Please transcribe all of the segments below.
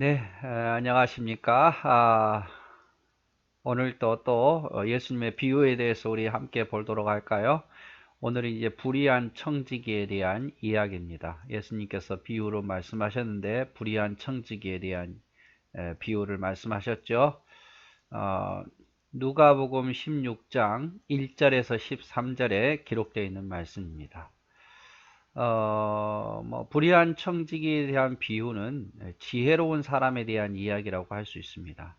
네, 안녕하십니까. 오늘 또 예수님의 비유에 대해서 우리 함께 보도록 할까요? 오늘은 이제 불의한 청지기에 대한 이야기입니다. 예수님께서 비유로 말씀하셨는데, 불의한 청지기에 대한 비유를 말씀하셨죠. 어, 누가복음 16장 1절에서 13절에 기록되어 있는 말씀입니다. 불의한 청지기에 대한 비유는 지혜로운 사람에 대한 이야기라고 할 수 있습니다.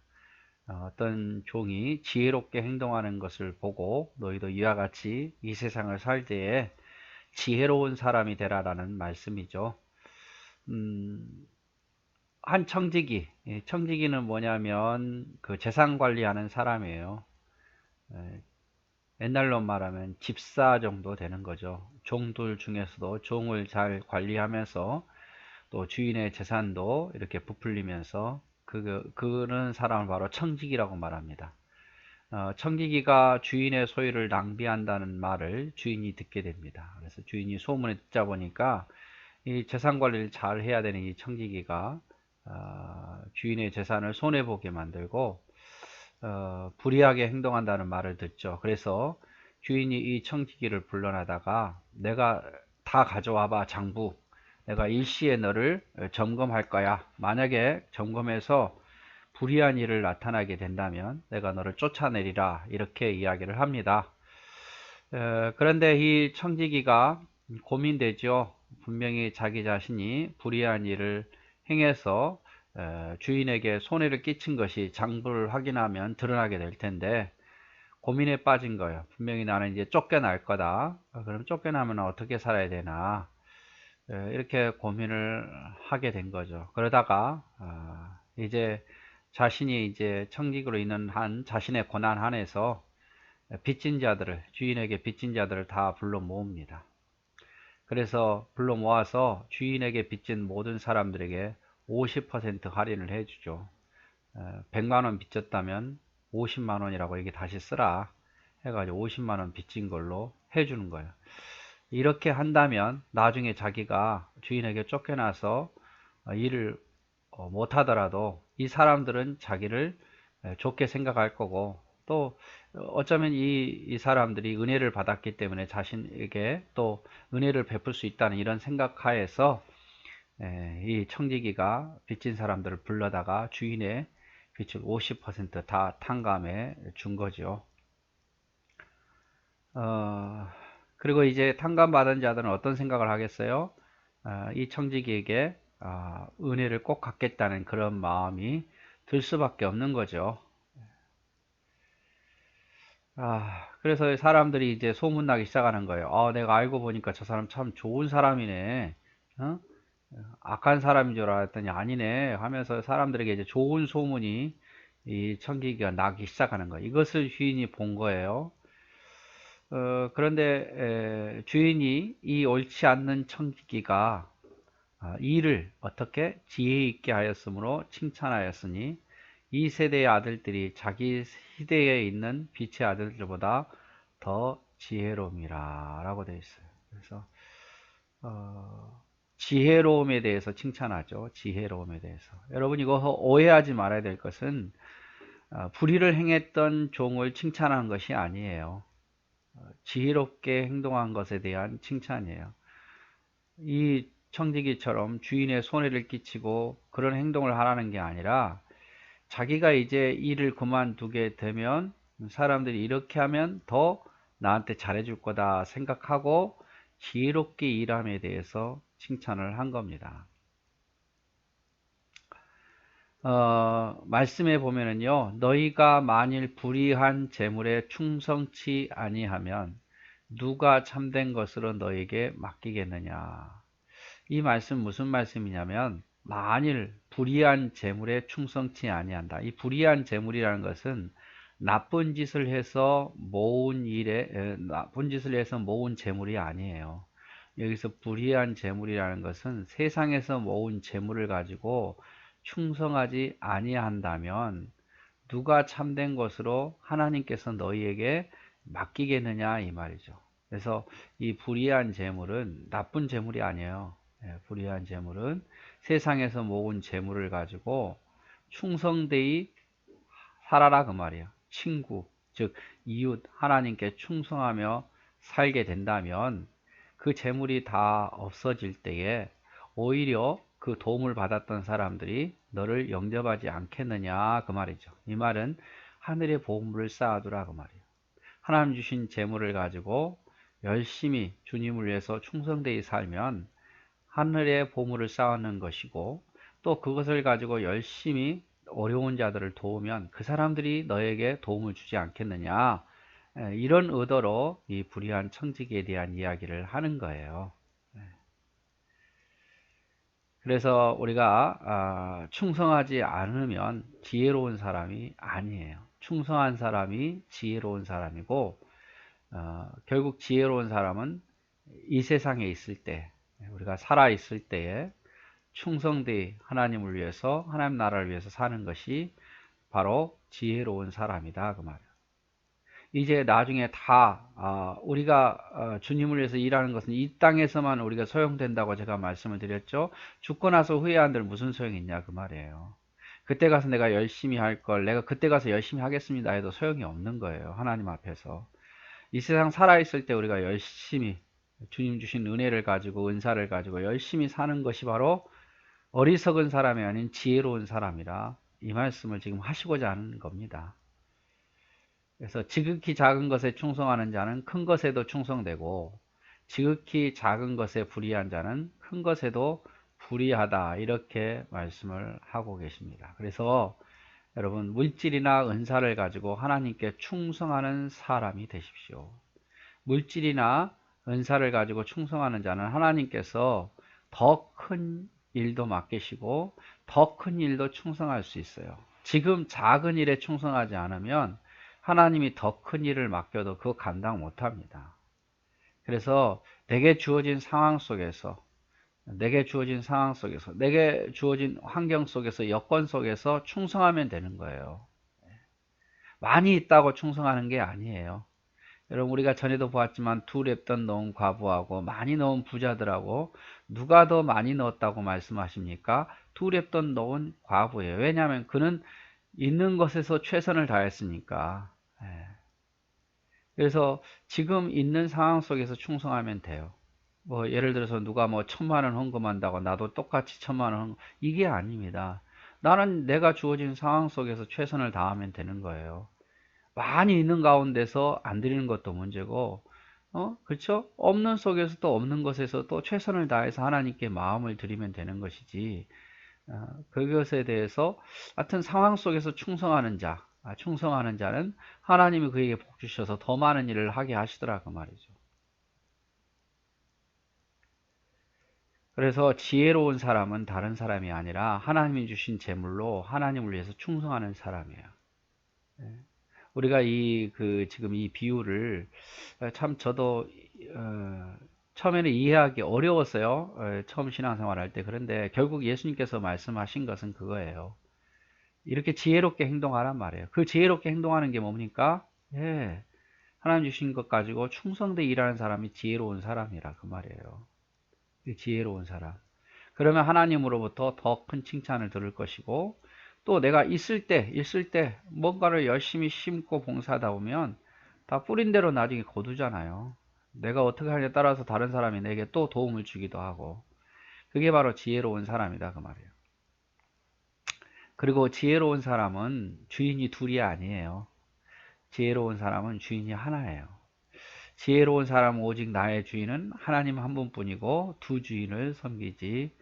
어떤 종이 지혜롭게 행동하는 것을 보고 너희도 이와 같이 이 세상을 살 때에 지혜로운 사람이 되라라는 말씀이죠. 음, 한 청지기, 청지기는 뭐냐면 그 재산 관리하는 사람이에요. 에, 옛날로 말하면 집사 정도 되는 거죠. 종들 중에서도 종을 잘 관리하면서 또 주인의 재산도 이렇게 부풀리면서 그런 사람을 바로 청지기라고 말합니다. 청지기가 주인의 소유를 낭비한다는 말을 주인이 듣게 됩니다. 그래서 주인이 소문을 듣자 보니까 이 재산 관리를 잘 해야 되는 이 청지기가 주인의 재산을 손해보게 만들고 불의하게 행동한다는 말을 듣죠. 그래서 주인이 이 청지기를 불러내다가 내가 다 가져와봐 장부, 내가 일시에 너를 점검할 거야. 만약에 점검해서 불의한 일을 나타나게 된다면 내가 너를 쫓아내리라 이렇게 이야기를 합니다. 그런데 이 청지기가 고민되죠. 분명히 자기 자신이 불의한 일을 행해서 주인에게 손해를 끼친 것이 장부를 확인하면 드러나게 될 텐데 고민에 빠진 거예요. 분명히 나는 이제 쫓겨날 거다. 그럼 쫓겨나면 어떻게 살아야 되나? 이렇게 고민을 하게 된 거죠. 그러다가 이제 자신이 이제 청직으로 있는 한 자신의 고난 한에서 빚진 자들을 주인에게 빚진 자들을 다 불러 모읍니다. 그래서 불러 모아서 주인에게 빚진 모든 사람들에게 50% 할인을 해주죠. 100만 원 빚졌다면 50만 원이라고 이게 다시 쓰라 해가지고 50만 원 빚진 걸로 해주는 거예요. 이렇게 한다면 나중에 자기가 주인에게 쫓겨나서 일을 못하더라도 이 사람들은 자기를 좋게 생각할 거고 또 어쩌면 이 사람들이 은혜를 받았기 때문에 자신에게 또 은혜를 베풀 수 있다는 이런 생각하에서 이 청지기가 빚진 사람들을 불러다가 주인의 빚을 50%다 탕감해 준 거죠. 어, 그리고 이제 탕감받은 자들은 어떤 생각을 하겠어요? 이 청지기에게 은혜를 꼭 갚겠다는 그런 마음이 들 수밖에 없는 거죠. 그래서 사람들이 이제 소문나기 시작하는 거예요. 내가 알고 보니까 저 사람 참 좋은 사람이네. 어? 악한 사람인 줄 알았더니 아니네 하면서 사람들에게 이제 좋은 소문이 이 청지기가 나기 시작하는 거예요. 이것을 주인이 본 거예요. 그런데 주인이 이 옳지 않는 청지기가 이를 어떻게 지혜 있게 하였으므로 칭찬하였으니 이 세대의 아들들이 자기 시대에 있는 빛의 아들들보다 더 지혜로움이라 라고 되어 있어요. 그래서 지혜로움에 대해서 칭찬하죠. 지혜로움에 대해서. 여러분 이거 오해하지 말아야 될 것은 불의를 행했던 종을 칭찬하는 것이 아니에요. 지혜롭게 행동한 것에 대한 칭찬이에요. 이 청지기처럼 주인의 손해를 끼치고 그런 행동을 하라는 게 아니라 자기가 이제 일을 그만두게 되면 사람들이 이렇게 하면 더 나한테 잘해줄 거다 생각하고 지혜롭게 일함에 대해서 칭찬을 한 겁니다. 말씀에 보면은요, 너희가 만일 불의한 재물에 충성치 아니하면 누가 참된 것으로 너에게 맡기겠느냐. 이 말씀 무슨 말씀이냐면 만일 불의한 재물에 충성치 아니한다. 이 불의한 재물이라는 것은 나쁜 짓을 해서 모은 재물이 아니에요. 여기서 불의한 재물이라는 것은 세상에서 모은 재물을 가지고 충성하지 아니한다면 누가 참된 것으로 하나님께서 너희에게 맡기겠느냐 이 말이죠. 그래서 이 불의한 재물은 나쁜 재물이 아니에요. 불의한 재물은 세상에서 모은 재물을 가지고 충성되이 살아라 그 말이에요. 친구, 즉 이웃, 하나님께 충성하며 살게 된다면 그 재물이 다 없어질 때에 오히려 그 도움을 받았던 사람들이 너를 영접하지 않겠느냐 그 말이죠. 이 말은 하늘의 보물을 쌓아두라 그 말이에요. 하나님 주신 재물을 가지고 열심히 주님을 위해서 충성되이 살면 하늘의 보물을 쌓는 것이고, 또 그것을 가지고 열심히 어려운 자들을 도우면 그 사람들이 너에게 도움을 주지 않겠느냐, 이런 의도로 이 불의한 청지기에 대한 이야기를 하는 거예요. 그래서 우리가 충성하지 않으면 지혜로운 사람이 아니에요. 충성한 사람이 지혜로운 사람이고, 결국 지혜로운 사람은 이 세상에 있을 때, 우리가 살아 있을 때에 충성되이 하나님을 위해서, 하나님 나라를 위해서 사는 것이 바로 지혜로운 사람이다 그 말이에요. 이제 나중에 다 우리가 주님을 위해서 일하는 것은 이 땅에서만 우리가 소용된다고 제가 말씀을 드렸죠. 죽고 나서 후회한들 무슨 소용이 있냐 그 말이에요. 그때 가서 내가 열심히 할 걸, 내가 그때 가서 열심히 하겠습니다 해도 소용이 없는 거예요, 하나님 앞에서. 이 세상 살아있을 때 우리가 열심히 주님 주신 은혜를 가지고, 은사를 가지고 열심히 사는 것이 바로 어리석은 사람이 아닌 지혜로운 사람이라 이 말씀을 지금 하시고자 하는 겁니다. 그래서 지극히 작은 것에 충성하는 자는 큰 것에도 충성되고, 지극히 작은 것에 불의한 자는 큰 것에도 불의하다, 이렇게 말씀을 하고 계십니다. 그래서 여러분, 물질이나 은사를 가지고 하나님께 충성하는 사람이 되십시오. 물질이나 은사를 가지고 충성하는 자는 하나님께서 더 큰 일도 맡기시고 더 큰 일도 충성할 수 있어요. 지금 작은 일에 충성하지 않으면 하나님이 더 큰 일을 맡겨도 그거 감당 못합니다. 그래서 내게 주어진 상황 속에서, 내게 주어진 환경 속에서, 여건 속에서 충성하면 되는 거예요. 많이 있다고 충성하는 게 아니에요. 여러분, 우리가 전에도 보았지만 두 랩돈 넣은 과부하고 많이 넣은 부자들하고 누가 더 많이 넣었다고 말씀하십니까? 두 랩돈 넣은 과부예요. 왜냐하면 그는 있는 것에서 최선을 다했으니까. 그래서 지금 있는 상황 속에서 충성하면 돼요. 뭐 예를 들어서 누가 뭐 1,000,000원 헌금한다고 나도 똑같이 1,000,000원 헌금, 이게 아닙니다. 나는 내가 주어진 상황 속에서 최선을 다하면 되는 거예요. 많이 있는 가운데서 안 드리는 것도 문제고, 그렇죠? 없는 속에서 또 없는 것에서 또 최선을 다해서 하나님께 마음을 드리면 되는 것이지, 그것에 대해서 하여튼 상황 속에서 충성하는 자는 하나님이 그에게 복 주셔서 더 많은 일을 하게 하시더라 그 말이죠. 그래서 지혜로운 사람은 다른 사람이 아니라 하나님이 주신 재물로 하나님을 위해서 충성하는 사람이에요. 우리가 지금 이 비유를 참 저도 처음에는 이해하기 어려웠어요. 처음 신앙생활 할 때. 그런데 결국 예수님께서 말씀하신 것은 그거예요. 이렇게 지혜롭게 행동하란 말이에요. 그 지혜롭게 행동하는 게 뭡니까? 하나님 주신 것 가지고 충성되이 일하는 사람이 지혜로운 사람이라 그 말이에요. 지혜로운 사람. 그러면 하나님으로부터 더 큰 칭찬을 들을 것이고, 또 내가 있을 때 뭔가를 열심히 심고 봉사하다 보면 다 뿌린 대로 나중에 거두잖아요. 내가 어떻게 하냐에 따라서 다른 사람이 내게 또 도움을 주기도 하고, 그게 바로 지혜로운 사람이다 그 말이에요. 그리고 지혜로운 사람은 주인이 둘이 아니에요. 지혜로운 사람은 주인이 하나예요. 지혜로운 사람은 오직 나의 주인은 하나님 한 분뿐이고 두 주인을 섬기지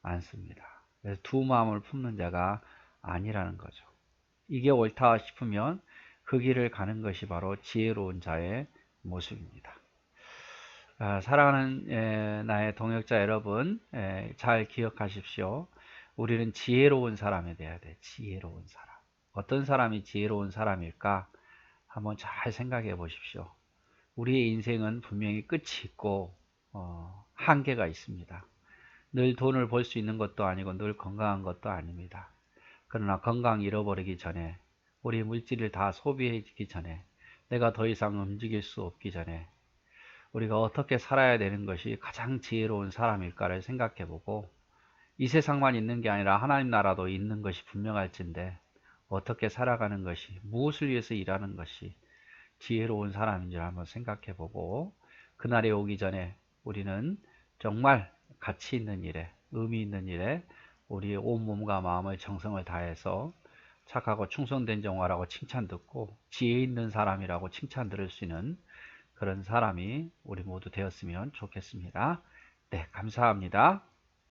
않습니다. 그래서 두 마음을 품는 자가 아니라는 거죠. 이게 옳다 싶으면 그 길을 가는 것이 바로 지혜로운 자의 모습입니다. 사랑하는 나의 동역자 여러분, 잘 기억하십시오. 우리는 지혜로운 사람이 돼야 돼. 지혜로운 사람. 어떤 사람이 지혜로운 사람일까? 한번 잘 생각해 보십시오. 우리의 인생은 분명히 끝이 있고 한계가 있습니다. 늘 돈을 벌 수 있는 것도 아니고 늘 건강한 것도 아닙니다. 그러나 건강 잃어버리기 전에, 우리 물질을 다 소비해지기 전에, 내가 더 이상 움직일 수 없기 전에 우리가 어떻게 살아야 되는 것이 가장 지혜로운 사람일까를 생각해 보고, 이 세상만 있는 게 아니라 하나님 나라도 있는 것이 분명할진데 어떻게 살아가는 것이, 무엇을 위해서 일하는 것이 지혜로운 사람인지 한번 생각해 보고, 그날이 오기 전에 우리는 정말 가치 있는 일에, 의미 있는 일에 우리의 온 몸과 마음의 정성을 다해서 착하고 충성된 종아라고 칭찬 듣고 지혜 있는 사람이라고 칭찬 들을 수 있는 그런 사람이 우리 모두 되었으면 좋겠습니다. 네, 감사합니다.